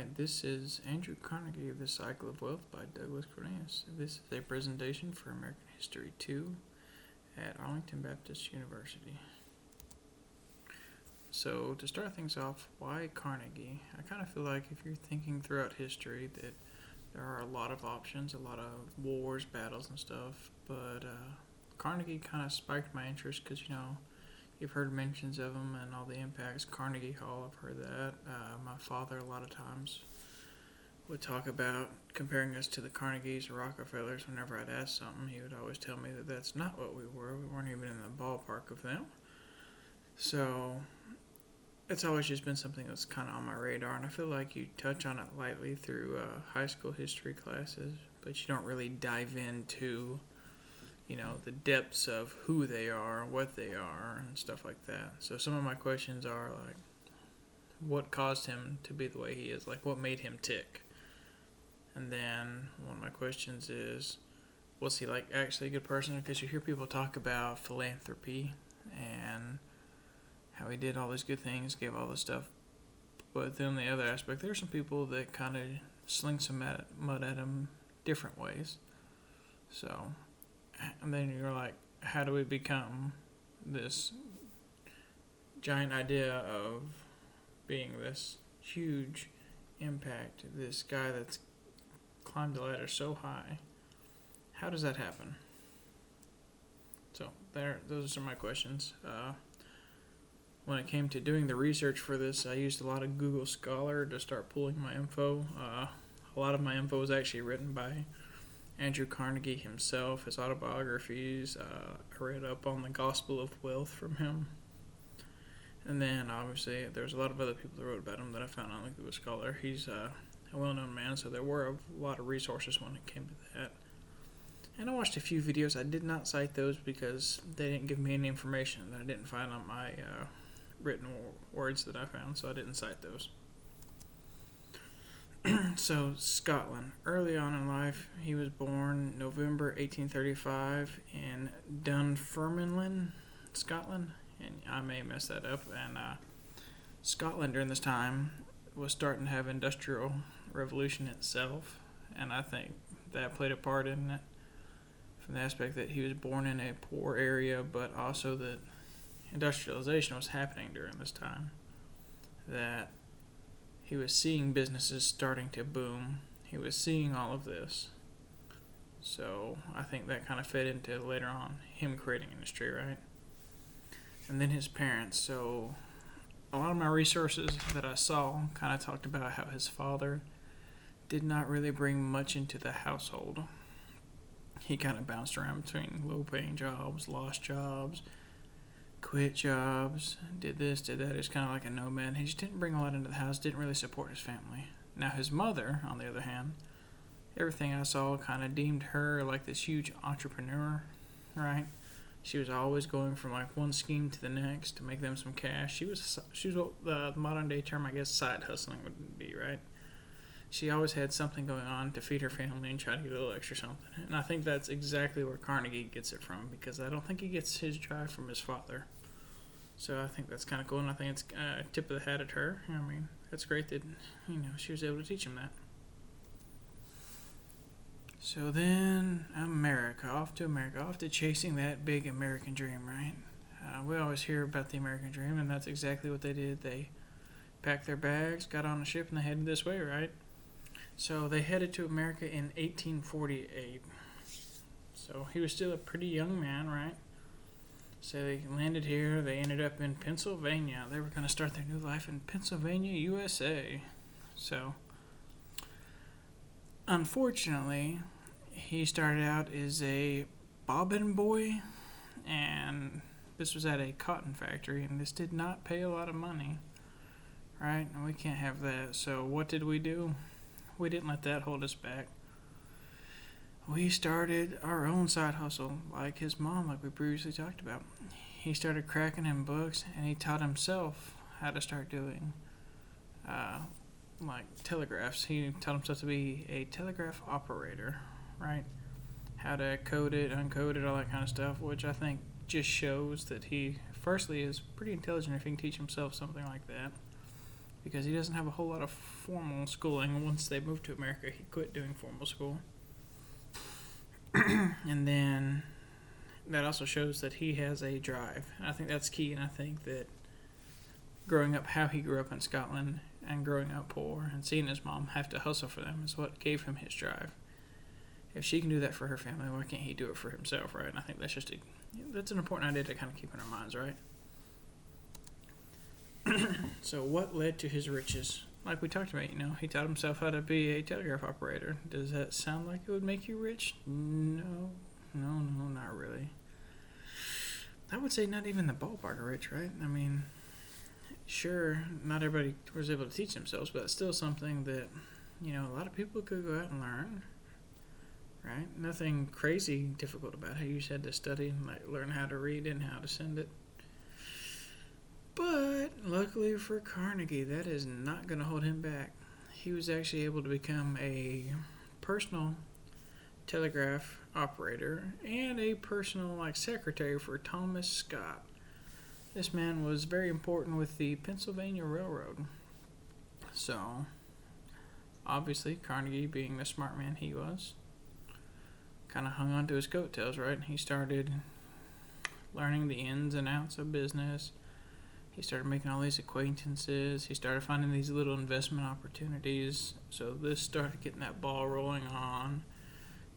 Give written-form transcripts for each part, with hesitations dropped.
Alright, this is Andrew Carnegie, The Cycle of Wealth by Douglas Cornelius. This is a presentation for American History 2 at Arlington Baptist University. So, to start things off, why Carnegie? I kind of feel like if you're thinking throughout history that there are a lot of options, a lot of wars, battles, and stuff, but Carnegie kind of spiked my interest because, you've heard mentions of him and all the impacts. Carnegie Hall, I've heard that. My father, a lot of times, would talk about comparing us to the Carnegies or Rockefellers. Whenever I'd ask something, he would always tell me that that's not what we were. We weren't even in the ballpark of them. So, it's always just been something that's kind of on my radar, and I feel like you touch on it lightly through high school history classes, but you don't really dive into the depths of who they are, what they are, and stuff like that. So some of my questions are like, what caused him to be the way he is? Like, what made him tick? And then one of my questions is, was he like actually a good person? Because you hear people talk about philanthropy and how he did all these good things, gave all this stuff. But then the other aspect, there are some people that kind of sling some mud at him different ways. So, and then you're like, how do we become this giant idea of being this huge impact, this guy that's climbed the ladder so high? How does that happen? So those are my questions. When it came to doing the research for this, I used a lot of Google Scholar to start pulling my info. A lot of my info was actually written by Andrew Carnegie himself, his autobiographies. I read up on the Gospel of Wealth from him. And then, obviously, there's a lot of other people that wrote about him that I found on the Google Scholar. He's a well-known man, so there were a lot of resources when it came to that. And I watched a few videos. I did not cite those because they didn't give me any information that I didn't find on my written words that I found, so I didn't cite those. So, Scotland. Early on in life, he was born November 1835 in Dunfermline, Scotland. And I may mess that up. And Scotland during this time was starting to have industrial revolution itself. And I think that played a part in it from the aspect that he was born in a poor area, but also that industrialization was happening during this time. That he was seeing businesses starting to boom. He was seeing all of this. So I think that kind of fed into later on him creating industry, right? And then his parents. So a lot of my resources that I saw kind of talked about how his father did not really bring much into the household. He kind of bounced around between low-paying jobs, lost jobs, quit jobs, did this, did that. He was kind of like a nomad. He just didn't bring a lot into the house, didn't really support his family. Now his mother, on the other hand, everything I saw kind of deemed her like this huge entrepreneur, right? She was always going from like one scheme to the next to make them some cash. She was what the modern day term, I guess, side hustling would be, right? She always had something going on to feed her family and try to get a little extra something. And I think that's exactly where Carnegie gets it from, because I don't think he gets his drive from his father. So I think that's kind of cool, and I think it's a tip of the hat at her. I mean, that's great that, she was able to teach him that. So then, off to chasing that big American dream, right? We always hear about the American dream, and that's exactly what they did. They packed their bags, got on a ship, and they headed this way, right? So they headed to America in 1848. So he was still a pretty young man, right? So they landed here. They ended up in Pennsylvania. They were going to start their new life in Pennsylvania, USA. So, unfortunately, he started out as a bobbin boy, and this was at a cotton factory, and this did not pay a lot of money, right? And we can't have that. So what did we do? We didn't let that hold us back. We started our own side hustle, like his mom, like we previously talked about. He started cracking in books, and he taught himself how to start doing like telegraphs. He taught himself to be a telegraph operator, right? How to code it, uncode it, all that kind of stuff, which I think just shows that he, firstly, is pretty intelligent if he can teach himself something like that. because he doesn't have a whole lot of formal schooling. Once they moved to America, he quit doing formal school. And then that also shows that he has a drive. And I think that's key, and I think that growing up, how he grew up in Scotland and growing up poor and seeing his mom have to hustle for them is what gave him his drive. If she can do that for her family, why can't he do it for himself, right? And I think that's an important idea to kind of keep in our minds, right? So what led to his riches? Like we talked about, he taught himself how to be a telegraph operator. Does that sound like it would make you rich? No, not really. I would say not even the ballpark of rich, right? I mean, sure, not everybody was able to teach themselves, but it's still something that, a lot of people could go out and learn, right? Nothing crazy difficult about it. You just had to study and learn how to read and how to send it. But luckily for Carnegie, that is not going to hold him back. He was actually able to become a personal telegraph operator and a personal secretary for Thomas Scott. This man was very important with the Pennsylvania Railroad. So, obviously, Carnegie, being the smart man he was, kind of hung on to his coattails, right? He started learning the ins and outs of business. He started making all these acquaintances. He started finding these little investment opportunities. So this started getting that ball rolling on,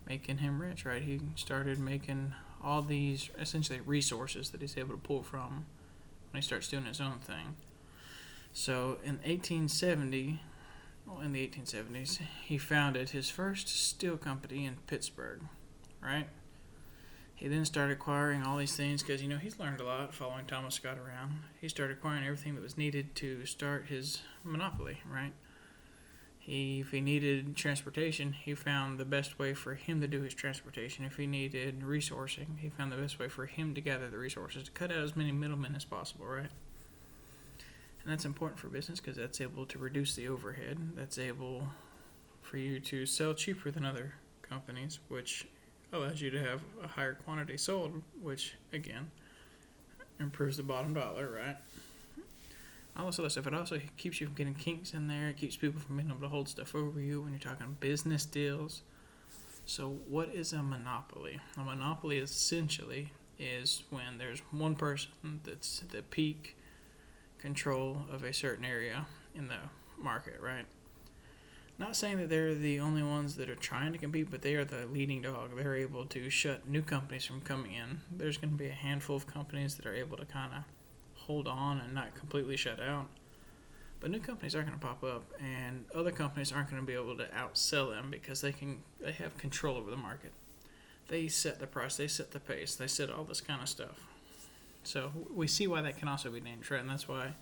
making him rich, right? He started making all these essentially resources that he's able to pull from when he starts doing his own thing. So in the 1870s, he founded his first steel company in Pittsburgh, right? He then started acquiring all these things because, he's learned a lot following Thomas Scott around. He started acquiring everything that was needed to start his monopoly, right? If he needed transportation, he found the best way for him to do his transportation. If he needed resourcing, he found the best way for him to gather the resources, to cut out as many middlemen as possible, right? And that's important for business because that's able to reduce the overhead. That's able for you to sell cheaper than other companies, which allows you to have a higher quantity sold, which, again, improves the bottom dollar, right? All this other stuff. It also keeps you from getting kinks in there. It keeps people from being able to hold stuff over you when you're talking business deals. So what is a monopoly? A monopoly essentially is when there's one person that's the peak control of a certain area in the market, right? Not saying that they're the only ones that are trying to compete, but they are the leading dog. They're able to shut new companies from coming in. There's going to be a handful of companies that are able to kind of hold on and not completely shut out. But new companies are going to pop up, and other companies aren't going to be able to outsell them because they have control over the market. They set the price, they set the pace, they set all this kind of stuff. So we see why that can also be dangerous, right? And that's why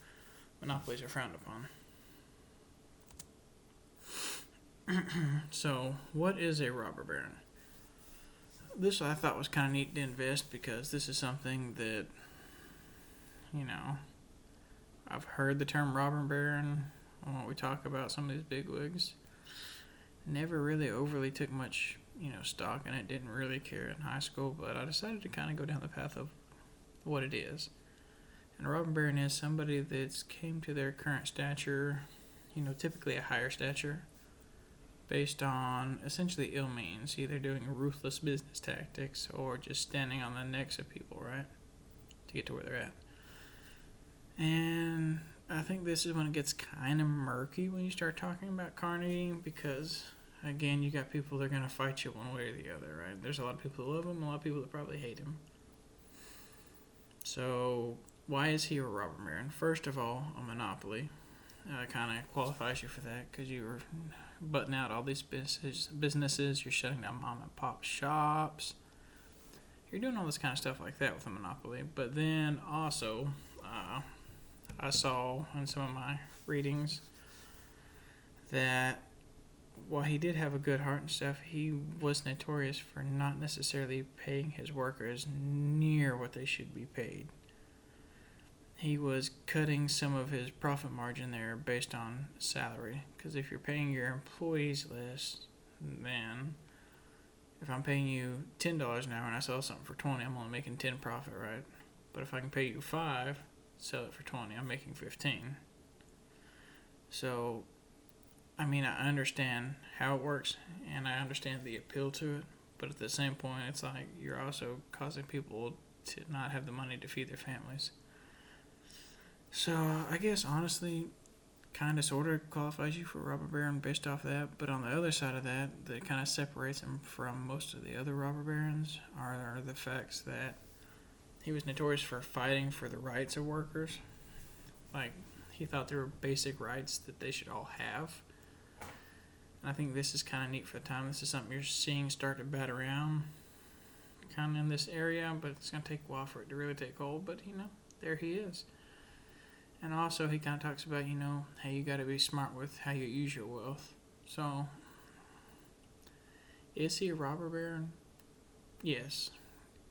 monopolies are frowned upon. So, what is a robber baron? This I thought was kind of neat to invest because this is something that, I've heard the term robber baron when we talk about some of these bigwigs. Never really overly took much, stock in it. Didn't really care in high school, but I decided to kind of go down the path of what it is. And a robber baron is somebody that's came to their current stature, typically a higher stature, based on essentially ill means, either doing ruthless business tactics or just standing on the necks of people, right, to get to where they're at. And I think this is when it gets kind of murky when you start talking about Carnegie because, again, you got people that are going to fight you one way or the other, right? There's a lot of people that love him, a lot of people that probably hate him. So, why is he a robber baron? First of all, a monopoly kind of qualifies you for that because you were butting out all these businesses, you're shutting down mom and pop shops, you're doing all this kind of stuff like that with a monopoly. But then also, I saw in some of my readings that while he did have a good heart and stuff, he was notorious for not necessarily paying his workers near what they should be paid. He was cutting some of his profit margin there based on salary. Because if you're paying your employees less, then if I'm paying you $10 an hour and I sell something for $20, I'm only making $10 profit, right? But if I can pay you $5, sell it for $20, I'm making $15. So, I mean, I understand how it works, and I understand the appeal to it. But at the same point, it's like you're also causing people to not have the money to feed their families. So, I guess honestly, kind of sort of qualifies you for robber baron based off that. But on the other side of that, that kind of separates him from most of the other robber barons are the facts that he was notorious for fighting for the rights of workers. Like, he thought there were basic rights that they should all have. And I think this is kind of neat for the time. This is something you're seeing start to bat around kind of in this area, but it's going to take a while for it to really take hold. But, there he is. And also, he kind of talks about, how you got to be smart with how you use your wealth. So, is he a robber baron? Yes.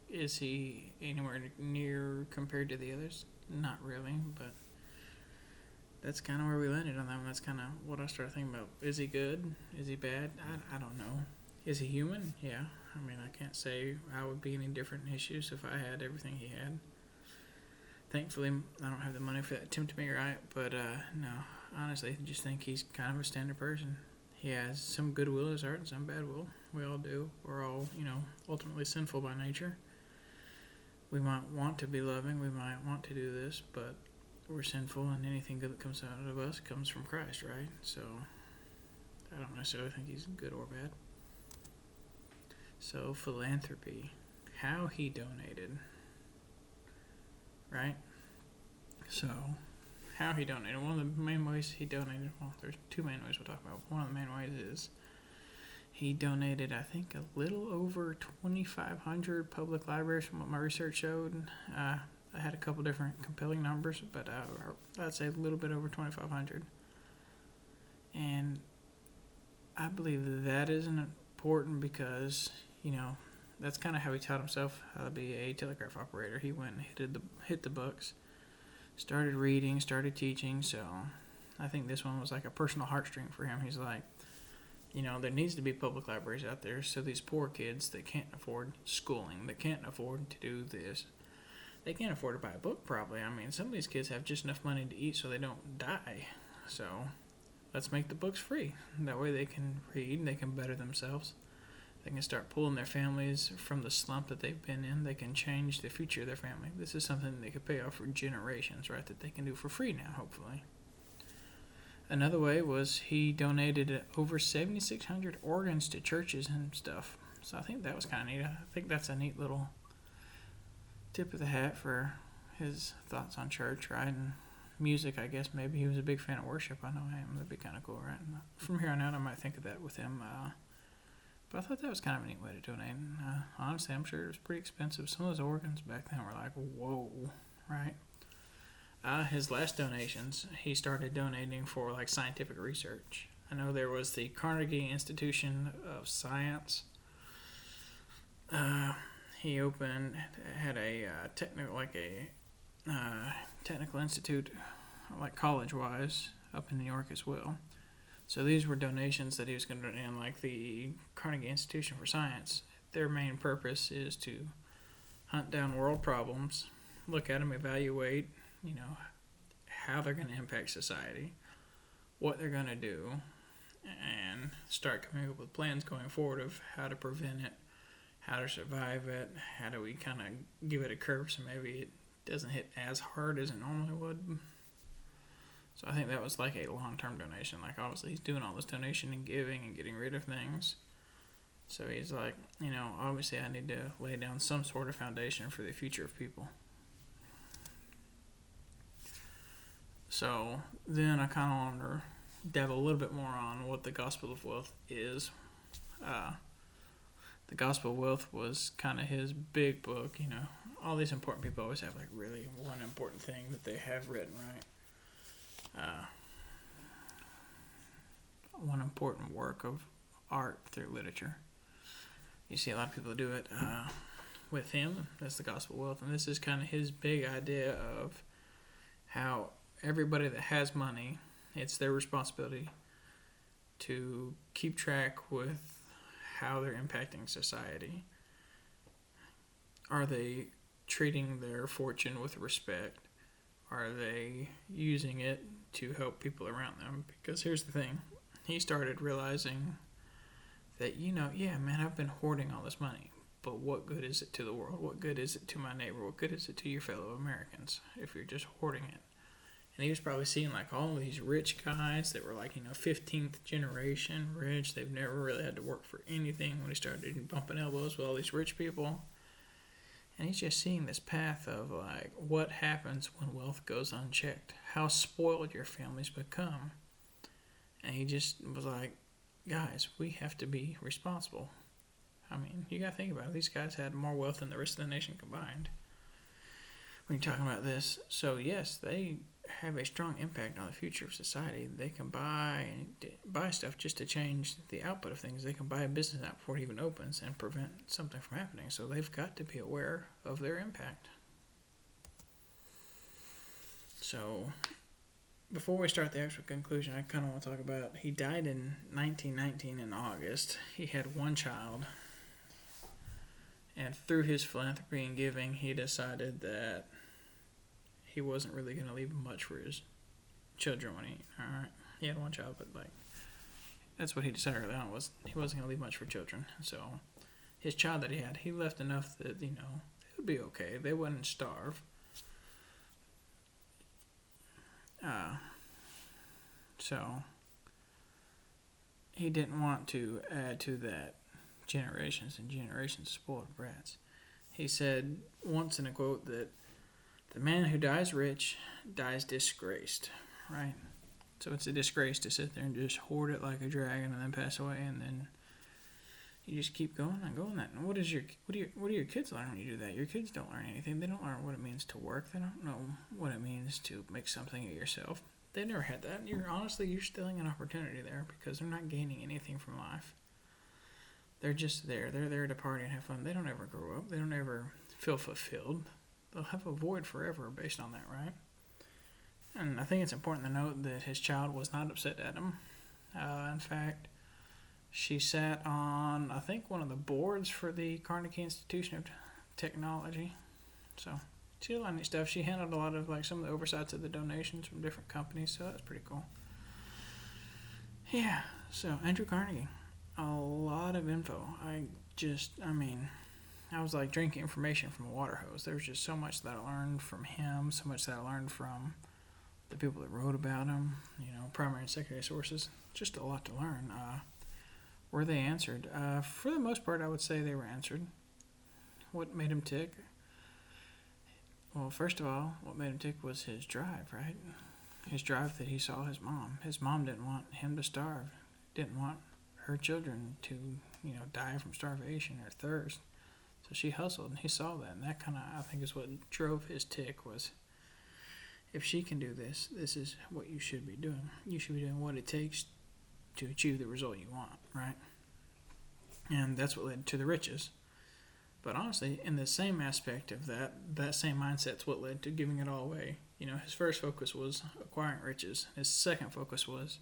Is he anywhere near compared to the others? Not really, but that's kind of where we landed on that one. That's kind of what I started thinking about. Is he good? Is he bad? I don't know. Is he human? Yeah. I mean, I can't say I would be any different in his shoes if I had everything he had. Thankfully, I don't have the money for that to be right, but no, honestly, I just think he's kind of a standard person. He has some goodwill in his heart and some bad will. We all do. We're all, ultimately sinful by nature. We might want to be loving, we might want to do this, but we're sinful, and anything good that comes out of us comes from Christ, right? So, I don't necessarily think he's good or bad. So, philanthropy. How he donated. Right? So, how he donated. One of the main ways he donated, well, there's two main ways we'll talk about. One of the main ways is he donated, I think, a little over 2,500 public libraries from what my research showed. I had a couple different compelling numbers, but I'd say a little bit over 2,500. And I believe that is important because, that's kind of how he taught himself how to be a telegraph operator. He went and hit the books, started reading, started teaching. So I think this one was like a personal heartstring for him. He's like, there needs to be public libraries out there so these poor kids that can't afford schooling, that can't afford to do this, they can't afford to buy a book probably. I mean, some of these kids have just enough money to eat so they don't die. So let's make the books free. That way they can read, they can better themselves. They can start pulling their families from the slump that they've been in. They can change the future of their family. This is something they could pay off for generations, right, that they can do for free now, hopefully. Another way was he donated over 7,600 organs to churches and stuff. So I think that was kind of neat. I think that's a neat little tip of the hat for his thoughts on church, right? And music, I guess. Maybe he was a big fan of worship. I know I am. That'd be kind of cool, right? And from here on out, I might think of that with him. But I thought that was kind of a neat way to donate. And, honestly, I'm sure it was pretty expensive. Some of those organs back then were like, whoa, right? His last donations, he started donating for like scientific research. I know there was the Carnegie Institution of Science. He had a technical institute, like college-wise, up in New York as well. So these were donations that he was going to donate, like the Carnegie Institution for Science. Their main purpose is to hunt down world problems, look at them, evaluate, how they're going to impact society, what they're going to do, and start coming up with plans going forward of how to prevent it, how to survive it, how do we kind of give it a curve so maybe it doesn't hit as hard as it normally would. So I think that was like a long-term donation. Like, obviously, he's doing all this donation and giving and getting rid of things. So he's like, obviously I need to lay down some sort of foundation for the future of people. So then I kind of wanted to delve a little bit more on what the Gospel of Wealth is. The Gospel of Wealth was kind of his big book. All these important people always have like really one important thing that they have written, right? One important work of art through literature. You see a lot of people do it with him. That's the Gospel of Wealth. And this is kind of his big idea of how everybody that has money, it's their responsibility to keep track with how they're impacting society. Are they treating their fortune with respect? are they using it to help people around them? Because here's the thing. He started realizing that, yeah, man, I've been hoarding all this money, but what good is it to the world? What good is it to my neighbor? What good is it to your fellow Americans if you're just hoarding it? And he was probably seeing like all these rich guys that were like, 15th generation rich. They've never really had to work for anything when he started bumping elbows with all these rich people. And he's just seeing this path of like what happens when wealth goes unchecked, how spoiled your families become. And he just was like, guys, we have to be responsible. I mean, you got to think about it. These guys had more wealth than the rest of the nation combined when you're talking about this. So, yes, they have a strong impact on the future of society. They can buy stuff just to change the output of things. They can buy a business app before it even opens and prevent something from happening. So they've got to be aware of their impact. So before we start the actual conclusion, I kind of want to talk about, he died in 1919 in August. He had one child. And through his philanthropy and giving, he decided that he wasn't really going to leave much for his children when he had one child, but that's what he decided early on, was he wasn't going to leave much for children. So his child that he had, he left enough that, they would be okay. They wouldn't starve. So he didn't want to add to that generations and generations of spoiled brats. He said once in a quote that the man who dies rich dies disgraced, right? So it's a disgrace to sit there and just hoard it like a dragon and then pass away, and then you just keep going and going. And what do your kids learn when you do that? Your kids don't learn anything. They don't learn what it means to work. They don't know what it means to make something of yourself. They never had that. You're stealing an opportunity there because they're not gaining anything from life. They're just there. They're there to party and have fun. They don't ever grow up. They don't ever feel fulfilled. They'll have a void forever based on that, right? And I think it's important to note that his child was not upset at him. In fact, she sat on, I think, one of the boards for the Carnegie Institution of Technology. So she did a lot of neat stuff. She handled a lot of some of the oversights of the donations from different companies, so that's pretty cool. Yeah, so Andrew Carnegie. A lot of info. I was like drinking information from a water hose. There was just so much that I learned from him, so much that I learned from the people that wrote about him, primary and secondary sources. Just a lot to learn. Were they answered? For the most part, I would say they were answered. What made him tick? Well, first of all, what made him tick was his drive, right? His drive that he saw his mom. His mom didn't want him to starve. Didn't want her children to, die from starvation or thirst. So she hustled, and he saw that, and that kind of, I think, is what drove his tick was, if she can do this, this is what you should be doing. You should be doing what it takes to achieve the result you want, right? And that's what led to the riches. But honestly, in the same aspect of that same mindset's what led to giving it all away. His first focus was acquiring riches. His second focus was,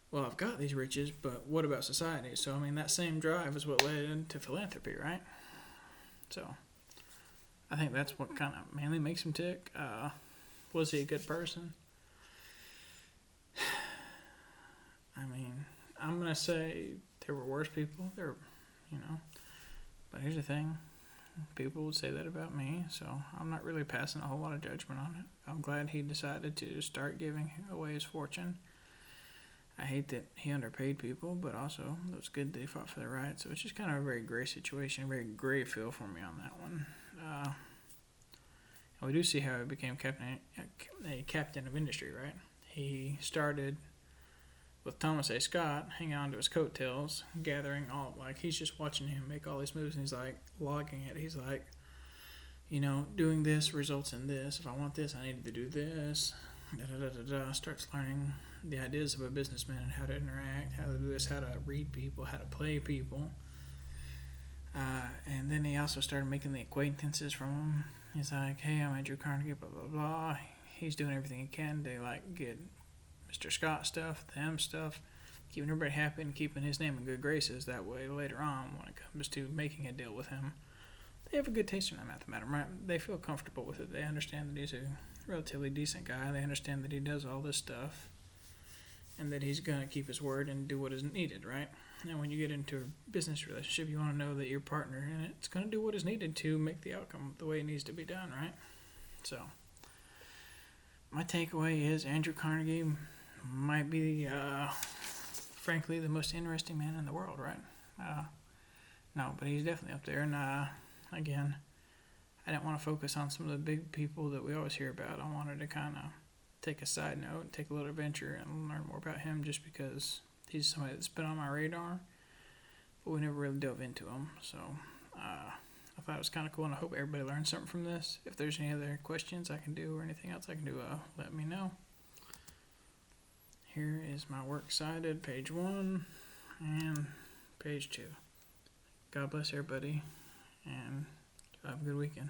well, I've got these riches, but what about society? So, that same drive is what led to philanthropy, right? So, I think that's what kind of mainly makes him tick. Was he a good person? I'm going to say there were worse people. But here's the thing. People would say that about me, so I'm not really passing a whole lot of judgment on it. I'm glad he decided to start giving away his fortune. I hate that he underpaid people, but also it was good that he fought for the right. So it's just kind of a very gray situation, a very gray feel for me on that one. And we do see how he became a captain of industry, right? He started with Thomas A. Scott, hanging on to his coattails, gathering all, he's just watching him make all these moves, and he's logging it. He's doing this results in this. If I want this, I need to do this. Starts learning the ideas of a businessman and how to interact, how to do this, how to read people, how to play people. And then he also started making the acquaintances from them. He's like, hey, I'm Andrew Carnegie, blah, blah, blah. He's doing everything he can to get Mr. Scott stuff, them stuff, keeping everybody happy and keeping his name in good graces. That way, later on, when it comes to making a deal with him, they have a good taste in their mouth about him, right? They feel comfortable with it. They understand that he's relatively decent guy. They understand that he does all this stuff and that he's going to keep his word and do what is needed, right? And when you get into a business relationship, you want to know that your partner and it's going to do what is needed to make the outcome the way it needs to be done, right? So, my takeaway is Andrew Carnegie might be, frankly, the most interesting man in the world, right? No, but he's definitely up there. And again, I didn't want to focus on some of the big people that we always hear about. I wanted to kind of take a side note, take a little adventure, and learn more about him just because he's somebody that's been on my radar, but we never really dove into him. So I thought it was kind of cool, and I hope everybody learned something from this. If there's any other questions I can do or anything else I can do, let me know. Here is my works cited, page 1 and page 2. God bless everybody, and have a good weekend.